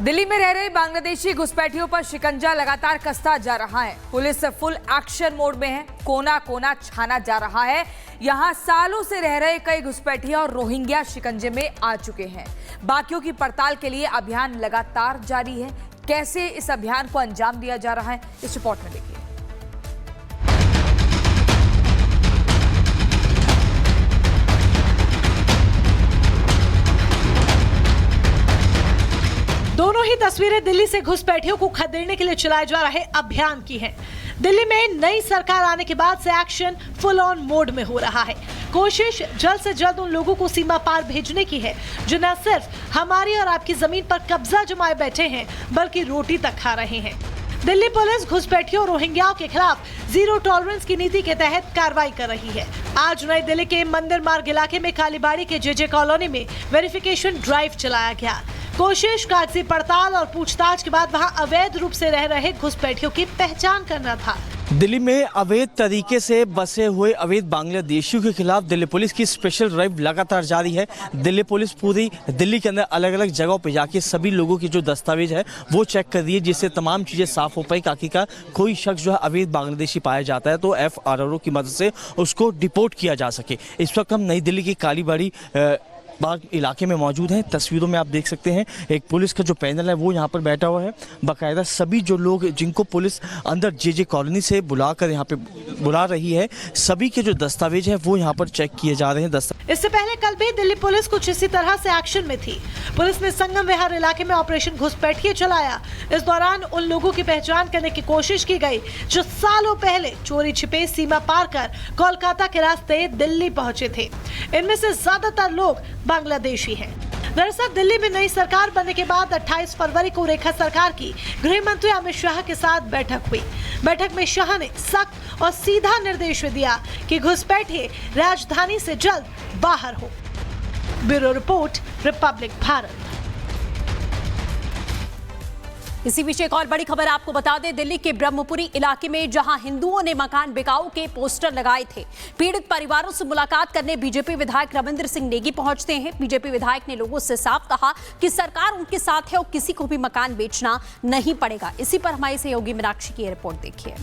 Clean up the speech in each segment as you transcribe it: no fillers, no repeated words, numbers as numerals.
दिल्ली में रह रहे बांग्लादेशी घुसपैठियों पर शिकंजा लगातार कसता जा रहा है। पुलिस फुल एक्शन मोड में है, कोना कोना छाना जा रहा है। यहां सालों से रह रहे कई घुसपैठिया और रोहिंग्या शिकंजे में आ चुके हैं। बाकियों की पड़ताल के लिए अभियान लगातार जारी है। कैसे इस अभियान को अंजाम दिया जा रहा है, इस रिपोर्ट में देखिए। दोनों ही तस्वीरें दिल्ली से घुसपैठियों को खदेड़ने के लिए चलाए जा रहे अभियान की हैं। दिल्ली में नई सरकार आने के बाद से एक्शन फुल ऑन मोड में हो रहा है। कोशिश जल्द से जल्द उन लोगों को सीमा पार भेजने की है जो न सिर्फ हमारी और आपकी जमीन पर कब्जा जमाए बैठे हैं बल्कि रोटी तक खा रहे हैं। दिल्ली पुलिस घुसपैठियों और रोहिंग्याओं के खिलाफ जीरो टॉलरेंस की नीति के तहत कार्रवाई कर रही है। आज नई दिल्ली के मंदिर मार्ग इलाके में कालीबाड़ी के जेजे कॉलोनी में वेरिफिकेशन ड्राइव चलाया गया। कोशिश कागजी पड़ताल और पूछताछ के बाद वहां अवैध रूप से रह रहे घुसपैठियों की पहचान करना था। दिल्ली में अवैध तरीके से बसे हुए अवैध बांग्लादेशियों के खिलाफ दिल्ली पुलिस की स्पेशल ड्राइव लगातार जारी है। दिल्ली पुलिस पूरी दिल्ली के अंदर अलग अलग जगहों पर जाके सभी लोगों की जो दस्तावेज है वो चेक कर रही है, जिससे तमाम चीज़ें साफ हो पाई। आखिरकार कोई शख्स जो है अवैध बांग्लादेशी पाया जाता है तो FRO की मदद से उसको डिपोर्ट किया जा सके। इस वक्त हम नई दिल्ली की कालीबाड़ी बाग इलाके में मौजूद हैं। तस्वीरों में आप देख सकते हैं एक पुलिस का जो पैनल है वो यहाँ पर बैठा हुआ है। बाकायदा सभी जो लोग जिनको पुलिस अंदर जेजे कॉलोनी से बुलाकर यहाँ पे बुला रही है, सभी के जो दस्तावेज है वो यहाँ पर चेक किए जा रहे हैं। इससे पहले कल भी दिल्ली पुलिस कुछ इसी तरह से एक्शन में थी। पुलिस ने संगम विहार इलाके में ऑपरेशन घुसपैठिए चलाया। इस दौरान उन लोगों की पहचान करने की कोशिश की गई जो सालों पहले चोरी छिपे सीमा पार कर कोलकाता के रास्ते दिल्ली पहुंचे थे। इनमें से ज्यादातर लोग बांग्लादेशी हैं। दरअसल दिल्ली में नई सरकार बनने के बाद 28 फरवरी को रेखा सरकार की गृह मंत्री अमित शाह के साथ बैठक हुई। बैठक में शाह ने सख्त और सीधा निर्देश दिया कि घुसपैठिए राजधानी से जल्द बाहर हो। Bureau report, Republic Bharat. इसी बीच एक और बड़ी खबर आपको बता दें, दिल्ली के ब्रह्मपुरी इलाके में जहां हिंदुओं ने मकान बिकाऊ के पोस्टर लगाए थे, पीड़ित परिवारों से मुलाकात करने बीजेपी विधायक रविंद्र सिंह नेगी पहुंचते हैं। बीजेपी विधायक ने लोगों से साफ कहा कि सरकार उनके साथ है और किसी को भी मकान बेचना नहीं पड़ेगा। इसी पर हमारी सहयोगी मीनाक्षी की रिपोर्ट देखिए।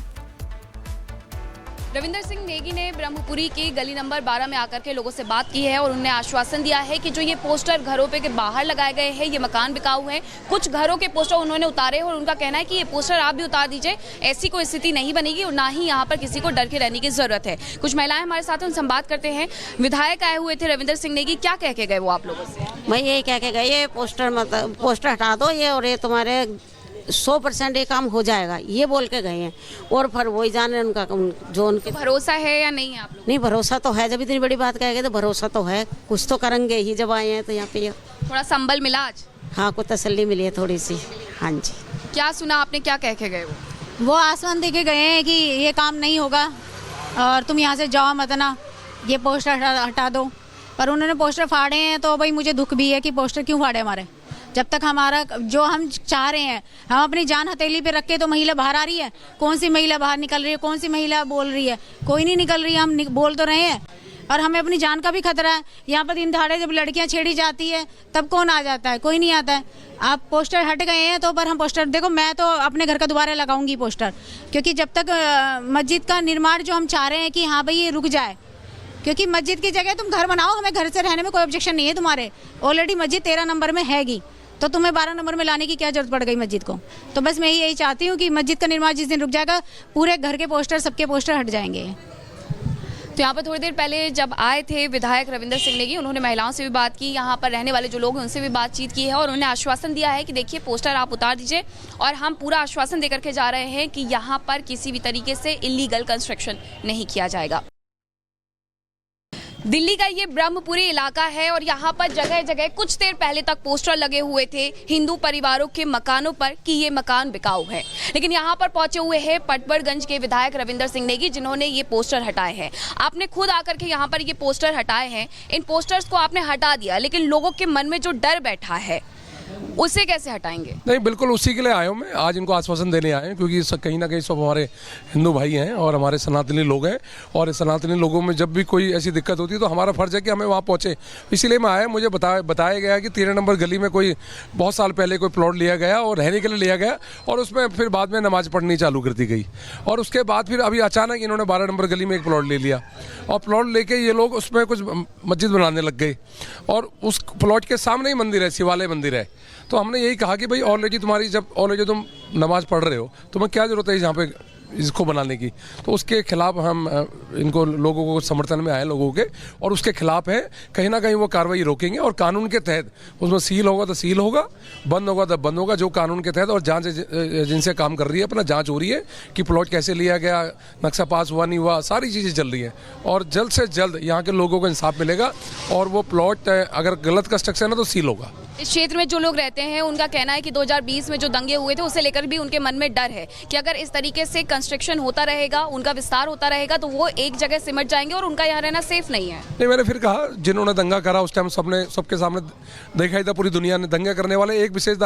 रविंद्र सिंह नेगी ने ब्रह्मपुरी की गली नंबर 12 में आकर के लोगों से बात की है और उन्हें आश्वासन दिया है कि जो ये पोस्टर घरों पे के बाहर लगाए गए हैं ये मकान बिकाऊ हैं। कुछ घरों के पोस्टर उन्होंने उतारे और उनका कहना है कि ये पोस्टर आप भी उतार दीजिए, ऐसी कोई स्थिति नहीं बनेगी और ना ही यहाँ पर किसी को डर के रहने की जरूरत है। कुछ महिलाएं हमारे साथ उनसे हम बात करते हैं। विधायक आए हुए थे रविंद्र सिंह नेगी, क्या कह के गए वो आप लोगों से? भाई यही कह के गए, ये पोस्टर हटा दो ये और ये तुम्हारे 100% ये काम हो जाएगा, ये बोल के गए हैं। और फिर वही जाने उनका जो उनके भरोसा है या नहीं है आप लोग? नहीं, भरोसा तो है। जब इतनी बड़ी बात कह गए तो भरोसा तो है, कुछ तो करेंगे ही। जब आए हैं तो यहाँ पे थोड़ा संबल मिला आज? हाँ, कुछ तसल्ली मिली है थोड़ी सी। हाँ जी। क्या सुना आपने, क्या कह के गए वो आसमान दे के गए हैं कि ये काम नहीं होगा और तुम यहाँ से जाओ मत ना, ये पोस्टर हटा दो। पर उन्होंने पोस्टर फाड़े हैं तो भाई मुझे दुख भी है कि पोस्टर क्यों फाड़े हमारे। जब तक हमारा जो हम चाह रहे हैं, हम अपनी जान हथेली पे रख के तो महिला बाहर आ रही है। कौन सी महिला बाहर निकल रही है, कौन सी महिला बोल रही है? कोई नहीं निकल रही है। हम बोल तो रहे हैं और हमें अपनी जान का भी खतरा है। यहाँ पर दिन दहाड़े जब लड़कियाँ छेड़ी जाती है तब कौन आ जाता है? कोई नहीं आता है। आप पोस्टर हट गए हैं तो पर हम पोस्टर देखो, मैं तो अपने घर का दोबारा लगाऊंगी पोस्टर, क्योंकि जब तक मस्जिद का निर्माण जो हम चाह रहे हैं कि हाँ भाई ये रुक जाए, क्योंकि मस्जिद की जगह तुम घर बनाओ, हमें घर से रहने में कोई ऑब्जेक्शन नहीं है तुम्हारे। ऑलरेडी मस्जिद 13 नंबर में हैगी तो तुम्हें 12 नंबर में लाने की क्या जरूरत पड़ गई मस्जिद को? तो बस मैं यही चाहती हूँ कि मस्जिद का निर्माण जिस दिन रुक जाएगा पूरे घर के पोस्टर, सबके पोस्टर हट जाएंगे। तो यहाँ पर थोड़ी देर पहले जब आए थे विधायक रविंद्र सिंह नेगी, उन्होंने महिलाओं से भी बात की, यहाँ पर रहने वाले जो लोग हैं उनसे भी बातचीत की है और उन्होंने आश्वासन दिया है कि देखिए पोस्टर आप उतार दीजिए और हम पूरा आश्वासन देकर के जा रहे हैं कि यहाँ पर किसी भी तरीके से इलीगल कंस्ट्रक्शन नहीं किया जाएगा। दिल्ली का ये ब्रह्मपुरी इलाका है और यहाँ पर जगह जगह कुछ देर पहले तक पोस्टर लगे हुए थे हिंदू परिवारों के मकानों पर कि ये मकान बिकाऊ है। लेकिन यहाँ पर पहुंचे हुए हैं पटवर्गंज के विधायक रविंद्र सिंह नेगी, जिन्होंने ये पोस्टर हटाए हैं। आपने खुद आकर के यहाँ पर ये पोस्टर हटाए हैं, इन पोस्टर्स को आपने हटा दिया, लेकिन लोगों के मन में जो डर बैठा है उसे कैसे हटाएंगे? नहीं, बिल्कुल उसी के लिए आया हूँ मैं, आज इनको आश्वासन देने आए हैं, क्योंकि कहीं ना कहीं सब हमारे हिंदू भाई हैं और हमारे सनातनी लोग हैं, और सनातनी लोगों में जब भी कोई ऐसी दिक्कत होती है तो हमारा फर्ज है कि हमें वहाँ पहुँचे। इसीलिए मैं आया। मुझे बताया गया कि 13 नंबर गली में कोई बहुत साल पहले कोई प्लॉट लिया गया और रहने के लिए लिया गया, और उसमें फिर बाद में नमाज पढ़नी चालू कर दी गई, और उसके बाद फिर अभी अचानक इन्होंने 12 नंबर गली में एक प्लॉट ले लिया, और प्लॉट लेके ये लोग उसमें कुछ मस्जिद बनाने लग गए, और उस प्लॉट के सामने ही मंदिर है, शिवालय मंदिर है। तो हमने यही कहा कि भाई ऑलरेडी तुम्हारी जब ऑलरेडी तुम नमाज पढ़ रहे हो, तुम्हें क्या जरूरत है यहाँ पे इसको बनाने की। तो उसके खिलाफ हम इनको लोगों को समर्थन में आए लोगों के, और उसके खिलाफ है। कहीं ना कहीं वो कार्रवाई रोकेंगे, और कानून के तहत उसमें सील होगा तो सील होगा, बंद होगा तो बंद होगा, जो कानून के तहत। और जांच जिनसे काम कर रही है, अपना जांच हो रही है कि प्लॉट कैसे लिया गया, नक्शा पास हुआ नहीं हुआ, सारी चीज़ें चल रही हैं, और जल्द से जल्द यहाँ के लोगों को इंसाफ मिलेगा, और वो प्लॉट अगर गलत कंस्ट्रक्शन है तो सील होगा। इस क्षेत्र में जो लोग रहते हैं उनका कहना है कि 2020 में जो दंगे हुए थे उसे लेकर भी उनके मन में डर है कि अगर इस तरीके से कंस्ट्रक्शन होता रहेगा, उनका विस्तार होता रहेगा, तो वो एक जगह सिमट जाएंगे और उनका यहाँ रहना सेफ नहीं है। नहीं, मैंने फिर कहा, जिन्होंने दंगा करा उस टाइम सबके सामने देखा ही था, पूरी दुनिया ने दंगे करने वाले एक विशेष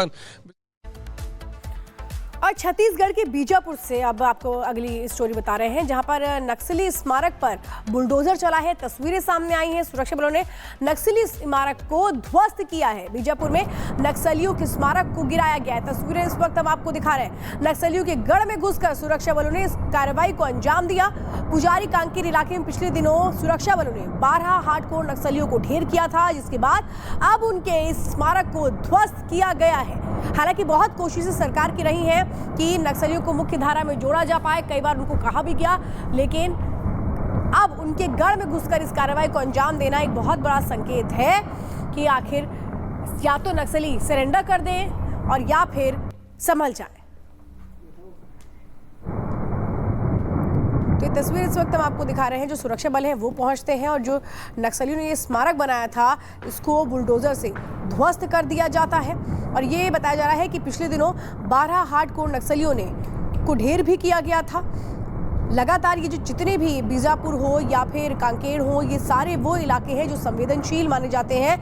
और छत्तीसगढ़ के बीजापुर से अब आपको अगली स्टोरी बता रहे हैं, जहां पर नक्सली स्मारक पर बुलडोजर चला है। तस्वीरें सामने आई हैं, सुरक्षा बलों ने नक्सली स्मारक को ध्वस्त किया है। बीजापुर में नक्सलियों के स्मारक को गिराया गया है। तस्वीरें इस वक्त हम आपको दिखा रहे हैं। नक्सलियों के गढ़ में घुसकर सुरक्षा बलों ने इस कार्रवाई को अंजाम दिया। पुजारी कांकेर इलाके में पिछले दिनों सुरक्षा बलों ने 12 हार्डकोर नक्सलियों को ढेर किया था, जिसके बाद अब उनके इस स्मारक को ध्वस्त किया गया है। हालांकि बहुत कोशिशें सरकार की रही हैं कि नक्सलियों को मुख्य धारा में जोड़ा जा पाए, कई बार उनको कहा भी गया, लेकिन अब उनके गढ़ में घुसकर इस कार्रवाई को अंजाम देना एक बहुत बड़ा संकेत है कि आखिर या तो नक्सली सरेंडर कर दें और या फिर संभल जाए। तो ये तस्वीर इस वक्त हम आपको दिखा रहे हैं। जो सुरक्षा बल हैं वो पहुंचते हैं, और जो नक्सलियों ने ये स्मारक बनाया था इसको बुलडोजर से ध्वस्त कर दिया जाता है। और ये बताया जा रहा है कि पिछले दिनों 12 हार्डकोर नक्सलियों को ढेर भी किया गया था। लगातार ये जो जितने भी बीजापुर हो या फिर कांकेर हो, ये सारे वो इलाके हैं जो संवेदनशील माने जाते हैं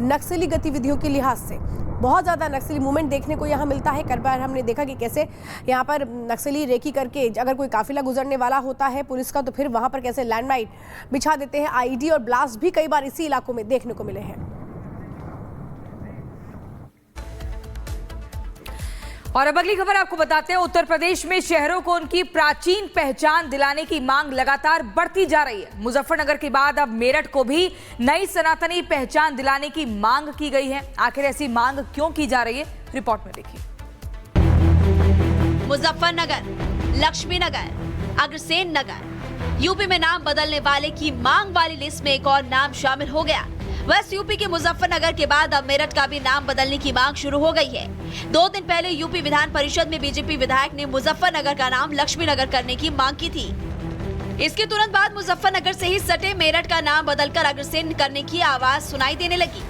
नक्सली गतिविधियों के लिहाज से। बहुत ज़्यादा नक्सली मूवमेंट देखने को यहाँ मिलता है। कई बार हमने देखा कि कैसे यहाँ पर नक्सली रेकी करके अगर कोई काफिला गुजरने वाला होता है पुलिस का, तो फिर वहाँ पर कैसे लैंडमाइन बिछा देते हैं। आईडी और ब्लास्ट भी कई बार इसी इलाकों में देखने को मिले हैं। और अब अगली खबर आपको बताते हैं, उत्तर प्रदेश में शहरों को उनकी प्राचीन पहचान दिलाने की मांग लगातार बढ़ती जा रही है। मुजफ्फरनगर के बाद अब मेरठ को भी नई सनातनी पहचान दिलाने की मांग की गई है। आखिर ऐसी मांग क्यों की जा रही है, रिपोर्ट में देखिए। मुजफ्फरनगर, लक्ष्मी नगर, अग्रसेन नगर, यूपी में नाम बदलने वाले की मांग वाली लिस्ट में एक और नाम शामिल हो गया। वेस्ट यूपी के मुजफ्फरनगर के बाद अब मेरठ का भी नाम बदलने की मांग शुरू हो गई है। 2 दिन पहले यूपी विधान परिषद में बीजेपी विधायक ने मुजफ्फरनगर का नाम लक्ष्मी नगर करने की मांग की थी। इसके तुरंत बाद मुजफ्फरनगर से ही सटे मेरठ का नाम बदलकर अग्रसेन करने की आवाज सुनाई देने लगी।